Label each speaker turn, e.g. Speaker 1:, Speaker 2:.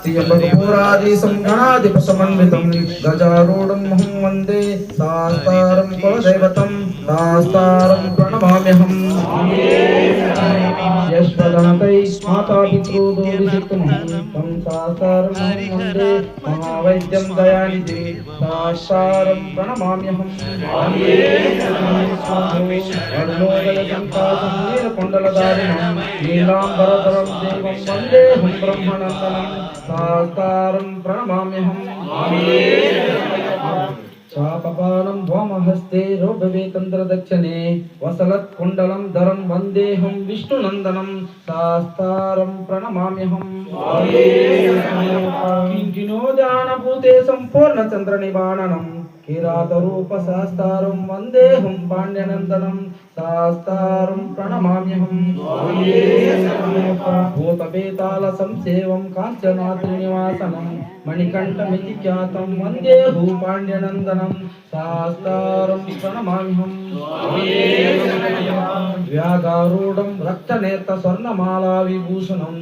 Speaker 1: त्र्यंबकपुराधीशं गणाधिपसमन्वितं गजारूढं महं वन्दे शास्तारं कुलदैवतं शास्तारं प्रणमाम्यहम् यशोदातै मातापितॄदोषितुं तं शास्तारं वन्दे महावैद्यं दयानिधि शास्तारं प्रणमाम्यहम् अर्णोदयसंकाशं नीलकुण्डलधारिणं नीलाम्बरधरं देवं वन्देऽहं ब्रह्मनन्दनं शास्तारं प्रणमाम्यहम् चापपानं वामहस्ते रौद्रवेतन्द्रदक्षिणे वसलत्कुण्डलं धरं वन्देऽहं विष्णुनन्दनं शास्तारं प्रणमाम्यहम् किञ्चिनोदानभूते सम्पूर्णचन्द्रनिवारणं किरातरूपशास्तारं वन्देऽहं पाण्ड्यनन्दनं शास्तारं प्रणमाम्यहम् भूतवेतालसंसेवं काञ्चनाद्रिनिवासनं मणिकण्ठमिति ख्यातं वन्देऽहं पाण्ड्यनन्दनं शास्तारं प्रणमाम्यहम् व्यागारूढं रक्तनेत्र स्वर्णमाला विभूषणं